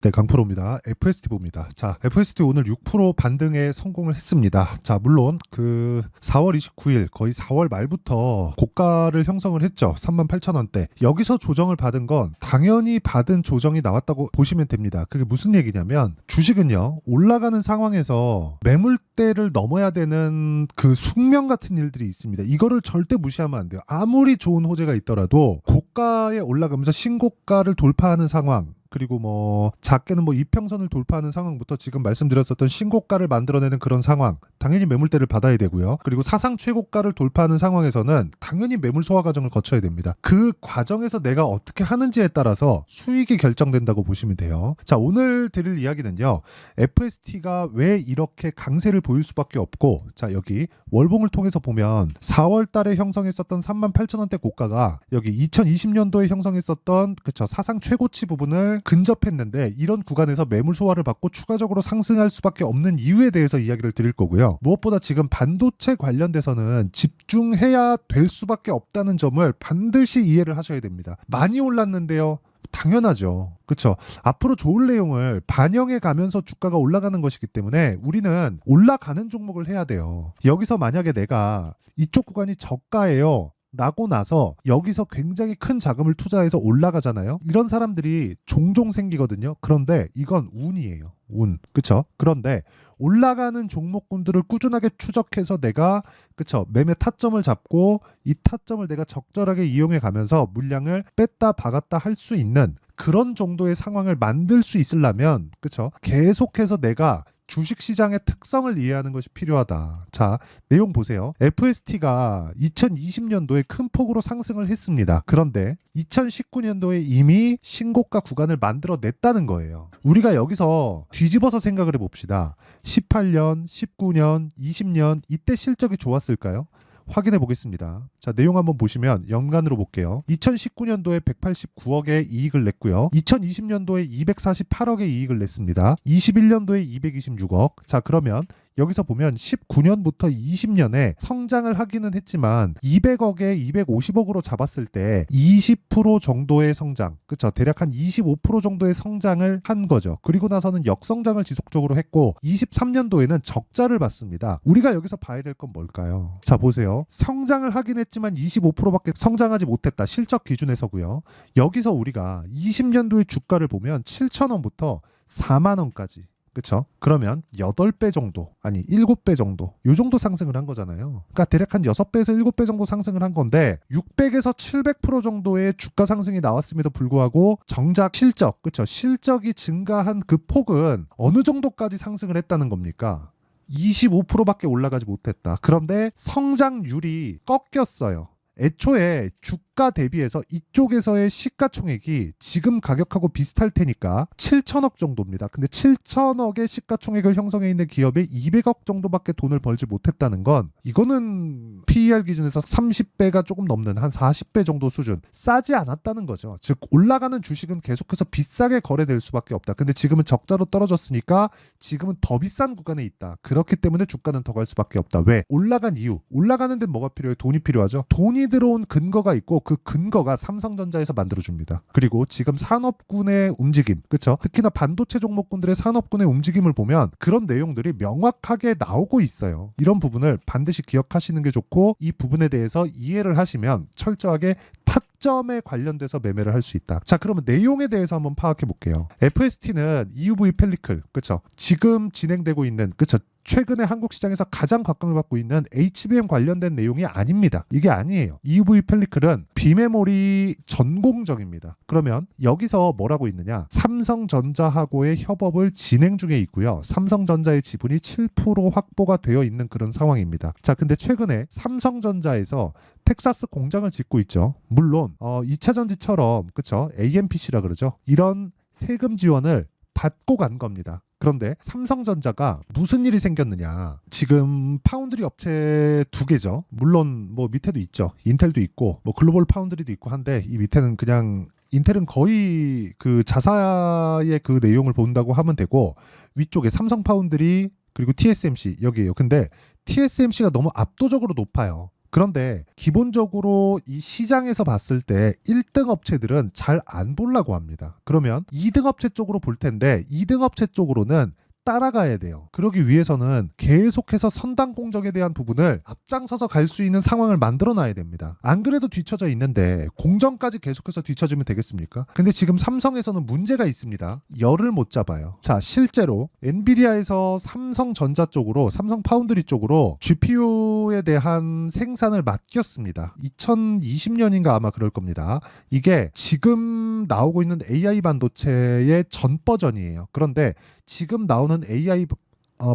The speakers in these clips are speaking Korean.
네, 강프로입니다. FST 봅니다. 자, FST 오늘 6% 반등에 성공을 했습니다. 자, 물론 그 4월 29일 거의 4월 말부터 고가를 형성을 했죠. 38,000원대. 여기서 조정을 받은 건 당연히 받은 조정이 나왔다고 보시면 됩니다. 그게 무슨 얘기냐면 주식은요, 올라가는 상황에서 매물대를 넘어야 되는 그 숙명 같은 일들이 있습니다. 이거를 절대 무시하면 안 돼요. 아무리 좋은 호재가 있더라도 고가에 올라가면서 신고가를 돌파하는 상황, 그리고 뭐 작게는 뭐 이평선을 돌파하는 상황부터 지금 말씀드렸었던 신고가를 만들어내는 그런 상황, 당연히 매물대를 받아야 되고요. 그리고 사상 최고가를 돌파하는 상황에서는 당연히 매물 소화 과정을 거쳐야 됩니다. 그 과정에서 내가 어떻게 하는지에 따라서 수익이 결정된다고 보시면 돼요. 자, 오늘 드릴 이야기는요, FST가 왜 이렇게 강세를 보일 수밖에 없고, 자, 여기 월봉을 통해서 보면 4월 달에 형성했었던 38,000원대 고가가 여기 2020년도에 형성했었던 그쵸 사상 최고치 부분을 근접했는데, 이런 구간에서 매물 소화를 받고 추가적으로 상승할 수밖에 없는 이유에 대해서 이야기를 드릴 거고요. 무엇보다 지금 반도체 관련돼서는 집중해야 될 수밖에 없다는 점을 반드시 이해를 하셔야 됩니다. 많이 올랐는데요, 당연하죠. 그렇죠. 앞으로 좋을 내용을 반영해 가면서 주가가 올라가는 것이기 때문에 우리는 올라가는 종목을 해야 돼요. 여기서 만약에 내가 이쪽 구간이 저가예요 라고 나서 여기서 굉장히 큰 자금을 투자해서 올라가잖아요. 이런 사람들이 종종 생기거든요. 그런데 이건 운이에요. 운. 그쵸? 그런데 올라가는 종목군들을 꾸준하게 추적해서 내가 그쵸 매매 타점을 잡고 이 타점을 내가 적절하게 이용해 가면서 물량을 뺐다 박았다 할 수 있는 그런 정도의 상황을 만들 수 있으려면 그쵸 계속해서 내가 주식시장의 특성을 이해하는 것이 필요하다. 자, 내용 보세요. FST가 2020년도에 큰 폭으로 상승을 했습니다. 그런데 2019년도에 이미 신고가 구간을 만들어냈다는 거예요. 우리가 여기서 뒤집어서 생각을 해봅시다. 18년, 19년, 20년 이때 실적이 좋았을까요? 확인해 보겠습니다. 자, 내용 한번 보시면 연간으로 볼게요. 2019년도에 189억의 이익을 냈고요. 2020년도에 248억의 이익을 냈습니다. 21년도에 226억. 자, 그러면 여기서 보면 19년부터 20년에 성장을 하기는 했지만 200억에 250억으로 잡았을 때 20% 정도의 성장, 그쵸? 대략 한 25% 정도의 성장을 한 거죠. 그리고 나서는 역성장을 지속적으로 했고 23년도에는 적자를 봤습니다. 우리가 여기서 봐야 될 건 뭘까요? 자, 보세요. 성장을 하긴 했지만 25%밖에 성장하지 못했다. 실적 기준에서고요. 여기서 우리가 20년도의 주가를 보면 7,000원부터 4만원까지, 그쵸? 그러면 8배 정도, 아니 7배 정도, 요 정도 상승을 한 거잖아요. 그러니까 대략 한 6배에서 7배 정도 상승을 한 건데 600에서 700% 정도의 주가 상승이 나왔음에도 불구하고 정작 실적, 그쵸? 실적이 증가한 그 폭은 어느 정도까지 상승을 했다는 겁니까? 25%밖에 올라가지 못했다. 그런데 성장률이 꺾였어요. 애초에 주가 대비해서 이쪽에서의 시가총액이 지금 가격하고 비슷할 테니까 7천억 정도입니다. 근데 7천억의 시가총액을 형성해 있는 기업에 200억 정도밖에 돈을 벌지 못했다는 건 이거는 PER 기준에서 30배가 조금 넘는 한 40배 정도 수준, 싸지 않았다는 거죠. 즉 올라가는 주식은 계속해서 비싸게 거래될 수밖에 없다. 근데 지금은 적자로 떨어졌으니까 지금은 더 비싼 구간에 있다. 그렇기 때문에 주가는 더 갈 수밖에 없다. 왜? 올라간 이유. 올라가는 데는 뭐가 필요해요? 돈이 필요하죠. 돈이 들어온 근거가 있고 그 근거가 삼성전자에서 만들어줍니다. 그리고 지금 산업군의 움직임, 그렇죠? 특히나 반도체 종목군들의 산업군의 움직임을 보면 그런 내용들이 명확하게 나오고 있어요. 이런 부분을 반드시 기억하시는 게 좋고, 이 부분에 대해서 이해를 하시면 철저하게 타점에 관련돼서 매매를 할 수 있다. 자, 그러면 내용에 대해서 한번 파악해 볼게요. FST는 EUV 펠리클, 그렇죠? 지금 진행되고 있는, 그렇죠? 최근에 한국 시장에서 가장 각광을 받고 있는 HBM 관련된 내용이 아닙니다. 이게 아니에요. EUV 펠리클은 비메모리 전공정입니다. 그러면 여기서 뭐라고 있느냐? 삼성전자하고의 협업을 진행 중에 있고요. 삼성전자의 지분이 7% 확보가 되어 있는 그런 상황입니다. 자, 근데 최근에 삼성전자에서 텍사스 공장을 짓고 있죠. 물론 2차전지처럼 그쵸? AMPC라 그러죠. 이런 세금 지원을 받고 간 겁니다. 그런데 삼성전자가 무슨 일이 생겼느냐? 지금 파운드리 업체 2개죠. 물론 뭐 밑에도 있죠. 인텔도 있고 뭐 글로벌 파운드리도 있고 한데, 이 밑에는 그냥 인텔은 거의 그 자사의 그 내용을 본다고 하면 되고, 위쪽에 삼성 파운드리 그리고 TSMC 여기에요. 근데 TSMC가 너무 압도적으로 높아요. 그런데 기본적으로 이 시장에서 봤을 때 1등 업체들은 잘 안 보려고 합니다. 그러면 2등 업체 쪽으로 볼 텐데 2등 업체 쪽으로는 따라가야 돼요. 그러기 위해서는 계속해서 선당 공정에 대한 부분을 앞장서서 갈 수 있는 상황을 만들어 놔야 됩니다. 안 그래도 뒤처져 있는데 공정까지 계속해서 뒤처지면 되겠습니까? 근데 지금 삼성에서는 문제가 있습니다. 열을 못 잡아요. 자, 실제로 엔비디아에서 삼성전자 쪽으로, 삼성 파운드리 쪽으로 GPU에 대한 생산을 맡겼습니다. 2020년인가 아마 그럴 겁니다. 이게 지금 나오고 있는 AI 반도체의 전 버전이에요. 그런데 지금 나오는 AI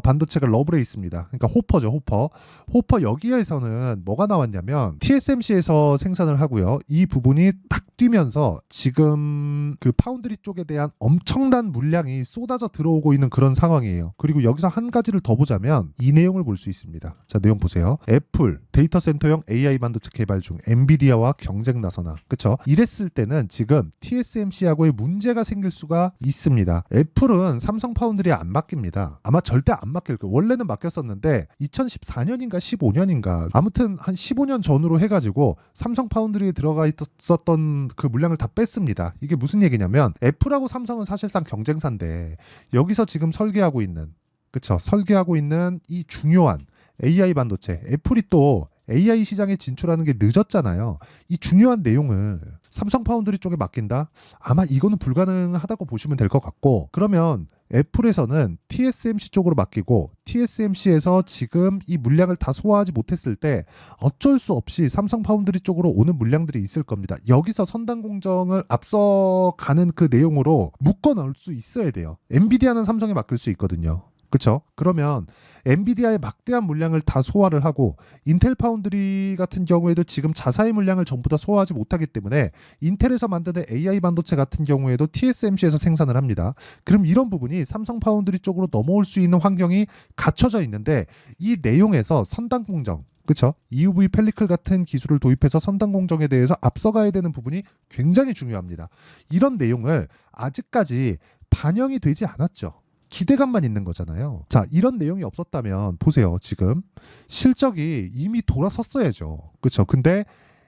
반도체가 러브레이스입니다. 그러니까 호퍼죠, 호퍼. 호퍼 여기에서는 뭐가 나왔냐면 TSMC에서 생산을 하고요. 이 부분이 딱 뛰면서 지금 그 파운드리 쪽에 대한 엄청난 물량이 쏟아져 들어오고 있는 그런 상황이에요. 그리고 여기서 한 가지를 더 보자면 이 내용을 볼 수 있습니다. 자, 내용 보세요. 애플 데이터 센터용 AI 반도체 개발 중 엔비디아와 경쟁 나서나. 그쵸? 이랬을 때는 지금 TSMC하고의 문제가 생길 수가 있습니다. 애플은 삼성 파운드리에 안 맡깁니다. 아마 절대 안 맡길 거예요. 원래는 맡겼었는데 2014년인가 15년인가 아무튼 한 15년 전으로 해가지고 삼성 파운드리에 들어가 있었던 그 물량을 다 뺐습니다. 이게 무슨 얘기냐면 애플하고 삼성은 사실상 경쟁사인데 여기서 지금 설계하고 있는, 그쵸, 설계하고 있는 이 중요한 AI 반도체, 애플이 또 AI 시장에 진출하는 게 늦었잖아요. 이 중요한 내용을 삼성 파운드리 쪽에 맡긴다? 아마 이거는 불가능하다고 보시면 될 것 같고, 그러면 애플에서는 TSMC 쪽으로 맡기고 TSMC에서 지금 이 물량을 다 소화하지 못했을 때 어쩔 수 없이 삼성 파운드리 쪽으로 오는 물량들이 있을 겁니다. 여기서 선단 공정을 앞서가는 그 내용으로 묶어 넣을 수 있어야 돼요. 엔비디아는 삼성에 맡길 수 있거든요. 그렇죠? 그러면 엔비디아의 막대한 물량을 다 소화를 하고 인텔 파운드리 같은 경우에도 지금 자사의 물량을 전부 다 소화하지 못하기 때문에 인텔에서 만드는 AI 반도체 같은 경우에도 TSMC에서 생산을 합니다. 그럼 이런 부분이 삼성 파운드리 쪽으로 넘어올 수 있는 환경이 갖춰져 있는데 이 내용에서 선단 공정, 그렇죠? EUV 펠리클 같은 기술을 도입해서 선단 공정에 대해서 앞서가야 되는 부분이 굉장히 중요합니다. 이런 내용을 아직까지 반영이 되지 않았죠. 기대감만 있는 거잖아요. 자, 이런 내용이 없었다면 보세요. 지금 실적이 이미 돌아섰어야죠. 그렇죠? 근데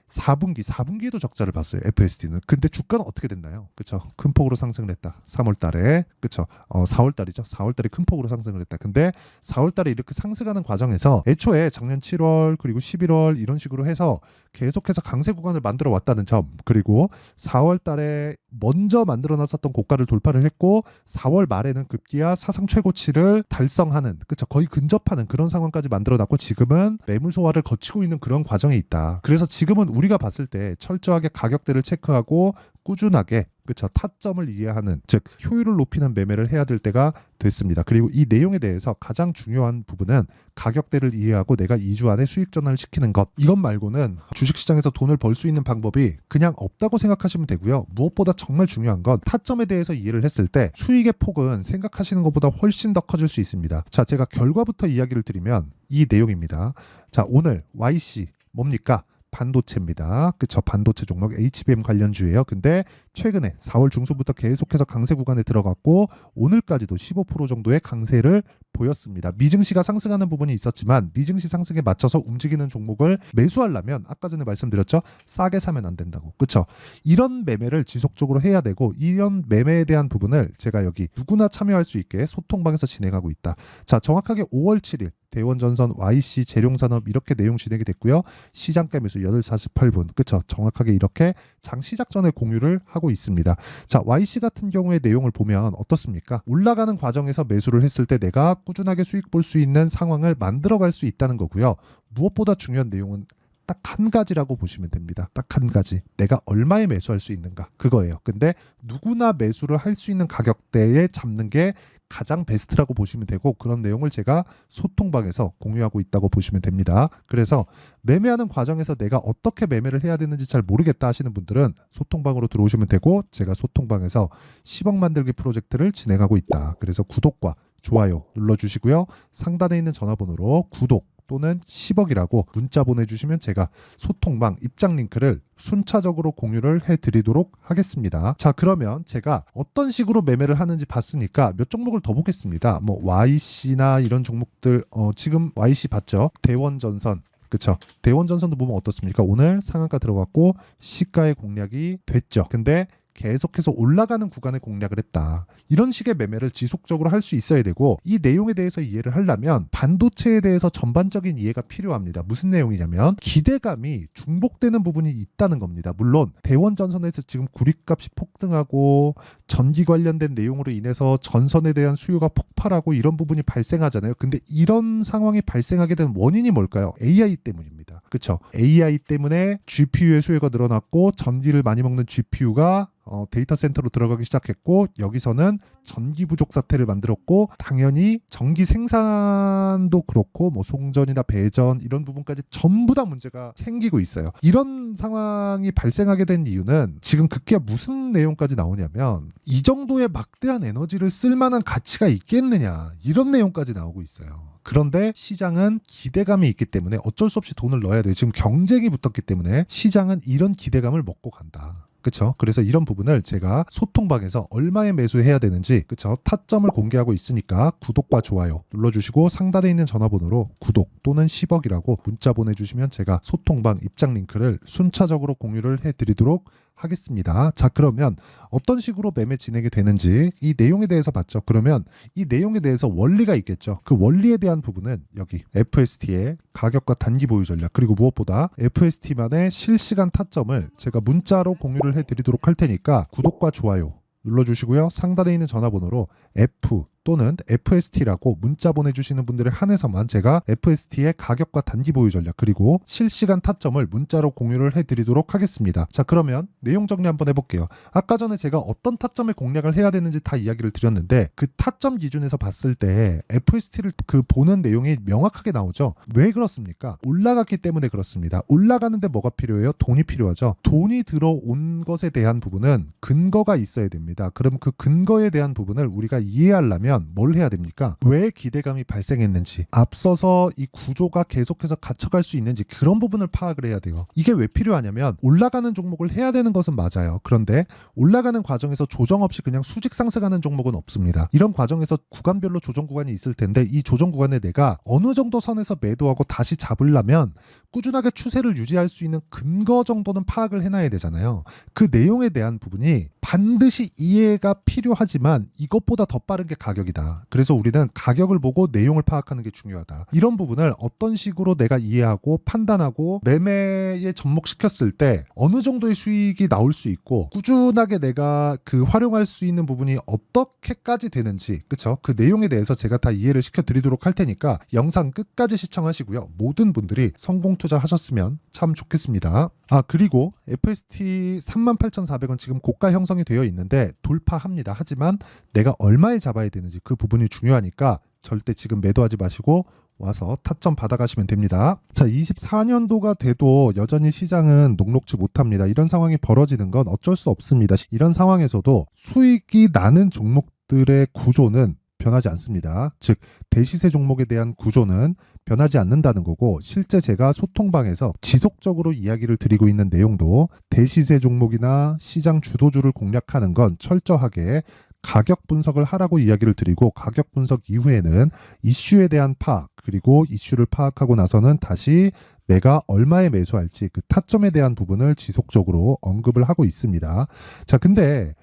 4분기에도 적자를 봤어요. FSD는. 근데 주가는 어떻게 됐나요? 그렇죠? 큰 폭으로 상승을 했다. 3월 달에. 그렇죠? 4월 달이죠. 4월 달에 큰 폭으로 상승을 했다. 근데 4월 달에 이렇게 상승하는 과정에서 애초에 작년 7월 그리고 11월 이런 식으로 해서 계속해서 강세 구간을 만들어 왔다는 점, 그리고 4월 달에 먼저 만들어 놨었던 고가를 돌파를 했고 4월 말에는 급기야 사상 최고치를 달성하는, 그렇죠, 거의 근접하는 그런 상황까지 만들어 놨고 지금은 매물 소화를 거치고 있는 그런 과정에 있다. 그래서 지금은 우리가 봤을 때 철저하게 가격대를 체크하고 꾸준하게, 그렇죠, 타점을 이해하는, 즉 효율을 높이는 매매를 해야 될 때가 됐습니다. 그리고 이 내용에 대해서 가장 중요한 부분은 가격대를 이해하고 내가 2주 안에 수익 전환을 시키는 것. 이것 말고는 주식시장에서 돈을 벌 수 있는 방법이 그냥 없다고 생각하시면 되고요. 무엇보다 정말 중요한 건 타점에 대해서 이해를 했을 때 수익의 폭은 생각하시는 것보다 훨씬 더 커질 수 있습니다. 자, 제가 결과부터 이야기를 드리면 이 내용입니다. 자, 오늘 YC 뭡니까? 반도체입니다. 그쵸? 반도체 종목 HBM 관련주예요. 근데 최근에 4월 중순부터 계속해서 강세 구간에 들어갔고 오늘까지도 15% 정도의 강세를 보였습니다. 미증시가 상승하는 부분이 있었지만 미증시 상승에 맞춰서 움직이는 종목을 매수하려면 아까 전에 말씀드렸죠? 싸게 사면 안 된다고. 그렇죠? 이런 매매를 지속적으로 해야 되고 이런 매매에 대한 부분을 제가 여기 누구나 참여할 수 있게 소통방에서 진행하고 있다. 자, 정확하게 5월 7일 대원전선 YC 재룡산업 이렇게 내용 진행이 됐고요. 시장가 매수 8시 48분. 그렇죠? 정확하게 이렇게 장 시작 전에 공유를 하고 있습니다. 자, YC 같은 경우의 내용을 보면 어떻습니까? 올라가는 과정에서 매수를 했을 때 내가 꾸준하게 수익 볼 수 있는 상황을 만들어갈 수 있다는 거고요. 무엇보다 중요한 내용은 딱 한 가지라고 보시면 됩니다. 딱 한 가지. 내가 얼마에 매수할 수 있는가. 그거예요. 근데 누구나 매수를 할 수 있는 가격대에 잡는 게 가장 베스트라고 보시면 되고 그런 내용을 제가 소통방에서 공유하고 있다고 보시면 됩니다. 그래서 매매하는 과정에서 내가 어떻게 매매를 해야 되는지 잘 모르겠다 하시는 분들은 소통방으로 들어오시면 되고 제가 소통방에서 10억 만들기 프로젝트를 진행하고 있다. 그래서 구독과 좋아요 눌러주시고요. 상단에 있는 전화번호로 구독 또는 10억이라고 문자 보내주시면 제가 소통방 입장 링크를 순차적으로 공유를 해드리도록 하겠습니다. 자, 그러면 제가 어떤 식으로 매매를 하는지 봤으니까 몇 종목을 더 보겠습니다. 뭐 YC나 이런 종목들 지금 YC 봤죠? 대원전선 그쵸? 대원전선도 보면 어떻습니까? 오늘 상한가 들어갔고 시가의 공략이 됐죠. 근데 계속해서 올라가는 구간에 공략을 했다. 이런 식의 매매를 지속적으로 할 수 있어야 되고, 이 내용에 대해서 이해를 하려면 반도체에 대해서 전반적인 이해가 필요합니다. 무슨 내용이냐면 기대감이 중복되는 부분이 있다는 겁니다. 물론 대원전선에서 지금 구리값이 폭등하고 전기 관련된 내용으로 인해서 전선에 대한 수요가 폭발하고 이런 부분이 발생하잖아요. 근데 이런 상황이 발생하게 된 원인이 뭘까요? AI 때문입니다. 그렇죠? AI 때문에 GPU의 수요가 늘어났고 전기를 많이 먹는 GPU가 데이터 센터로 들어가기 시작했고, 여기서는 전기 부족 사태를 만들었고, 당연히 전기 생산도 그렇고 뭐 송전이나 배전 이런 부분까지 전부 다 문제가 생기고 있어요. 이런 상황이 발생하게 된 이유는 지금 급기야 무슨 내용까지 나오냐면, 이 정도의 막대한 에너지를 쓸 만한 가치가 있겠느냐, 이런 내용까지 나오고 있어요. 그런데 시장은 기대감이 있기 때문에 어쩔 수 없이 돈을 넣어야 돼요. 지금 경쟁이 붙었기 때문에 시장은 이런 기대감을 먹고 간다. 그쵸? 그래서 이런 부분을 제가 소통방에서 얼마에 매수해야 되는지, 그쵸? 타점을 공개하고 있으니까 구독과 좋아요 눌러주시고 상단에 있는 전화번호로 구독 또는 10억이라고 문자 보내주시면 제가 소통방 입장 링크를 순차적으로 공유를 해드리도록 하겠습니다. 자, 그러면 어떤 식으로 매매 진행이 되는지 이 내용에 대해서 봤죠. 그러면 이 내용에 대해서 원리가 있겠죠. 그 원리에 대한 부분은 여기 FST의 가격과 단기 보유 전략, 그리고 무엇보다 FST만의 실시간 타점을 제가 문자로 공유를 해드리도록 할 테니까 구독과 좋아요 눌러주시고요. 상단에 있는 전화번호로 F 또는 FST라고 문자 보내주시는 분들에 한해서만 제가 FST의 가격과 단기 보유 전략 그리고 실시간 타점을 문자로 공유를 해드리도록 하겠습니다. 자, 그러면 내용 정리 한번 해볼게요. 아까 전에 제가 어떤 타점에 공략을 해야 되는지 다 이야기를 드렸는데, 그 타점 기준에서 봤을 때 FST를 그 보는 내용이 명확하게 나오죠. 왜 그렇습니까? 올라갔기 때문에 그렇습니다. 올라가는데 뭐가 필요해요? 돈이 필요하죠. 돈이 들어온 것에 대한 부분은 근거가 있어야 됩니다. 그럼 그 근거에 대한 부분을 우리가 이해하려면 뭘 해야 됩니까? 왜 기대감이 발생했는지, 앞서서 이 구조가 계속해서 갇혀갈 수 있는지, 그런 부분을 파악을 해야 돼요. 이게 왜 필요하냐면 올라가는 종목을 해야 되는 것은 맞아요. 그런데 올라가는 과정에서 조정 없이 그냥 수직 상승하는 종목은 없습니다. 이런 과정에서 구간별로 조정 구간이 있을 텐데, 이 조정 구간에 내가 어느 정도 선에서 매도하고 다시 잡으려면 꾸준하게 추세를 유지할 수 있는 근거 정도는 파악을 해놔야 되잖아요. 그 내용에 대한 부분이 반드시 이해가 필요하지만 이것보다 더 빠른 게 가격이다. 그래서 우리는 가격을 보고 내용을 파악하는 게 중요하다. 이런 부분을 어떤 식으로 내가 이해하고 판단하고 매매에 접목시켰을 때 어느 정도의 수익이 나올 수 있고, 꾸준하게 내가 그 활용할 수 있는 부분이 어떻게까지 되는지, 그쵸? 그 내용에 대해서 제가 다 이해를 시켜드리도록 할 테니까 영상 끝까지 시청하시고요. 모든 분들이 성공 투자하셨으면 참 좋겠습니다. 그리고 FST 38,400원 지금 고가 형성이 되어 있는데 돌파합니다. 하지만 내가 얼마에 잡아야 되는지 그 부분이 중요하니까 절대 지금 매도하지 마시고 와서 타점 받아가시면 됩니다. 자, 24년도가 돼도 여전히 시장은 녹록지 못합니다. 이런 상황이 벌어지는 건 어쩔 수 없습니다. 이런 상황에서도 수익이 나는 종목들의 구조는 변하지 않습니다. 즉 대시세 종목에 대한 구조는 변하지 않는다는 거고, 실제 제가 소통방에서 지속적으로 이야기를 드리고 있는 내용도 대시세 종목이나 시장 주도주를 공략하는 건 철저하게 가격 분석을 하라고 이야기를 드리고, 가격 분석 이후에는 이슈에 대한 파악, 그리고 이슈를 파악하고 나서는 다시 내가 얼마에 매수할지 그 타점에 대한 부분을 지속적으로 언급을 하고 있습니다. 자, 근데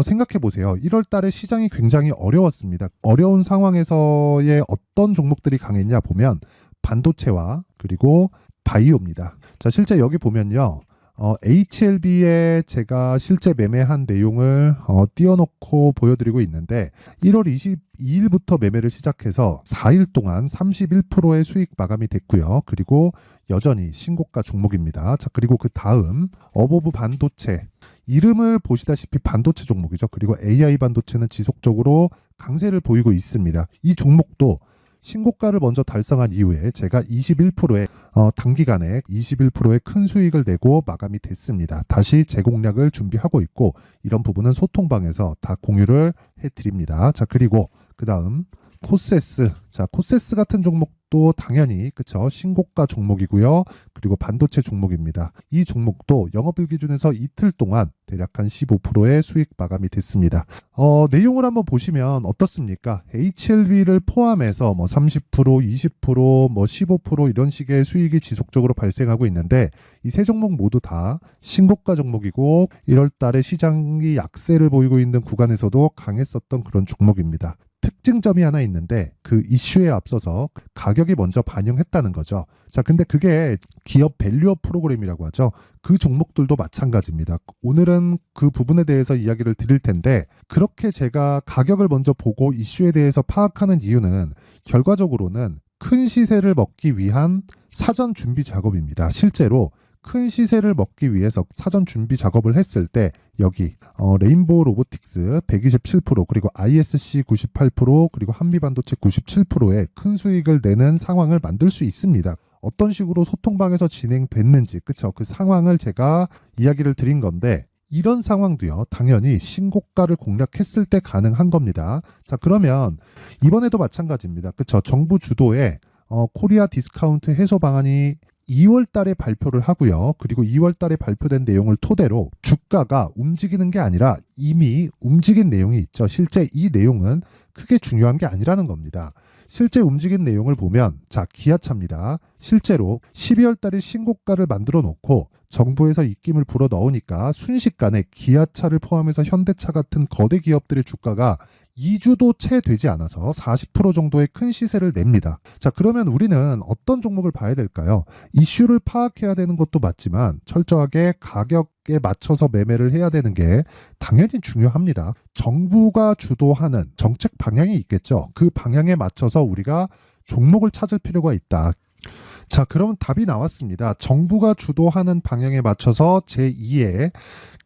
생각해 보세요. 1월 달에 시장이 굉장히 어려웠습니다. 어려운 상황에서의 어떤 종목들이 강했냐 보면 반도체와 그리고 바이오입니다. 자, 실제 여기 보면요. HLB에 제가 실제 매매한 내용을 띄워놓고 보여드리고 있는데, 1월 22일부터 매매를 시작해서 4일 동안 31%의 수익 마감이 됐고요. 그리고 여전히 신고가 종목입니다. 자, 그리고 그 다음 어보브 반도체, 이름을 보시다시피 반도체 종목이죠. 그리고 AI 반도체는 지속적으로 강세를 보이고 있습니다. 이 종목도 신고가를 먼저 달성한 이후에 제가 21%의 단기간에 21%의 큰 수익을 내고 마감이 됐습니다. 다시 재공략을 준비하고 있고, 이런 부분은 소통방에서 다 공유를 해드립니다. 자, 그리고 그 다음 코세스. 자, 코세스 같은 종목 종목도 당연히 그쵸 신고가 종목이고요. 그리고 반도체 종목입니다. 이 종목도 영업일 기준에서 이틀 동안 대략 한 15%의 수익 마감이 됐습니다. 내용을 한번 보시면 어떻습니까? HLB를 포함해서 뭐 30%, 20%, 뭐 15% 이런 식의 수익이 지속적으로 발생하고 있는데 이 세 종목 모두 다 신고가 종목이고 1월 달에 시장이 약세를 보이고 있는 구간에서도 강했었던 그런 종목입니다. 특징점이 하나 있는데 그 이슈에 앞서서 가격이 먼저 반영했다는 거죠. 자, 근데 그게 기업 밸류업 프로그램이라고 하죠. 그 종목들도 마찬가지입니다. 오늘은 그 부분에 대해서 이야기를 드릴 텐데 그렇게 제가 가격을 먼저 보고 이슈에 대해서 파악하는 이유는 결과적으로는 큰 시세를 먹기 위한 사전 준비 작업입니다. 실제로 큰 시세를 먹기 위해서 사전 준비 작업을 했을 때 여기 레인보우 로보틱스 127% 그리고 ISC 98% 그리고 한미반도체 97%의 큰 수익을 내는 상황을 만들 수 있습니다. 어떤 식으로 소통방에서 진행됐는지 그쵸 그 상황을 제가 이야기를 드린 건데 이런 상황도요 당연히 신고가를 공략했을 때 가능한 겁니다. 자 그러면 이번에도 마찬가지입니다. 그쵸 정부 주도의 코리아 디스카운트 해소 방안이 2월 달에 발표를 하고요. 그리고 2월 달에 발표된 내용을 토대로 주가가 움직이는 게 아니라 이미 움직인 내용이 있죠. 실제 이 내용은 크게 중요한 게 아니라는 겁니다. 실제 움직인 내용을 보면 자 기아차입니다. 실제로 12월 달에 신고가를 만들어 놓고 정부에서 입김을 불어 넣으니까 순식간에 기아차를 포함해서 현대차 같은 거대 기업들의 주가가 2주도 채 되지 않아서 40% 정도의 큰 시세를 냅니다. 자, 그러면 우리는 어떤 종목을 봐야 될까요? 이슈를 파악해야 되는 것도 맞지만 철저하게 가격에 맞춰서 매매를 해야 되는 게 당연히 중요합니다. 정부가 주도하는 정책 방향이 있겠죠. 그 방향에 맞춰서 우리가 종목을 찾을 필요가 있다. 자, 그러면 답이 나왔습니다. 정부가 주도하는 방향에 맞춰서 제2의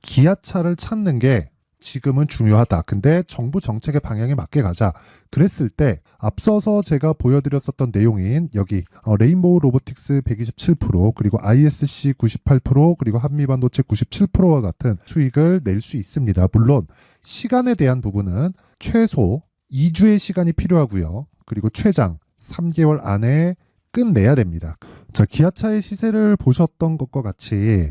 기아차를 찾는 게 지금은 중요하다. 근데 정부 정책의 방향에 맞게 가자. 그랬을 때 앞서서 제가 보여드렸었던 내용인 여기 레인보우 로보틱스 127% 그리고 ISC 98% 그리고 한미반도체 97%와 같은 수익을 낼 수 있습니다. 물론 시간에 대한 부분은 최소 2주의 시간이 필요하고요. 그리고 최장 3개월 안에 끝내야 됩니다. 자, 기아차의 시세를 보셨던 것과 같이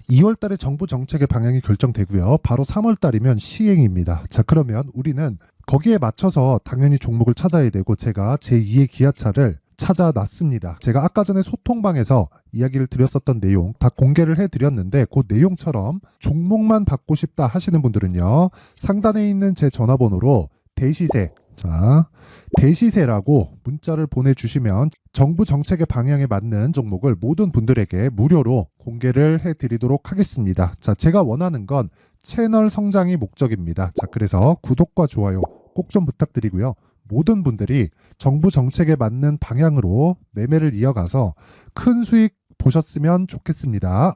2월 달에 정부 정책의 방향이 결정되고요. 바로 3월 달이면 시행입니다. 자, 그러면 우리는 거기에 맞춰서 당연히 종목을 찾아야 되고 제가 제2의 기아차를 찾아놨습니다. 제가 아까 전에 소통방에서 이야기를 드렸었던 내용 다 공개를 해드렸는데 그 내용처럼 종목만 받고 싶다 하시는 분들은요. 상단에 있는 제 전화번호로 대시세 자 대시세라고 문자를 보내주시면 정부 정책의 방향에 맞는 종목을 모든 분들에게 무료로 공개를 해드리도록 하겠습니다. 자, 제가 원하는 건 채널 성장이 목적입니다. 자, 그래서 구독과 좋아요 꼭 좀 부탁드리고요. 모든 분들이 정부 정책에 맞는 방향으로 매매를 이어가서 큰 수익 보셨으면 좋겠습니다.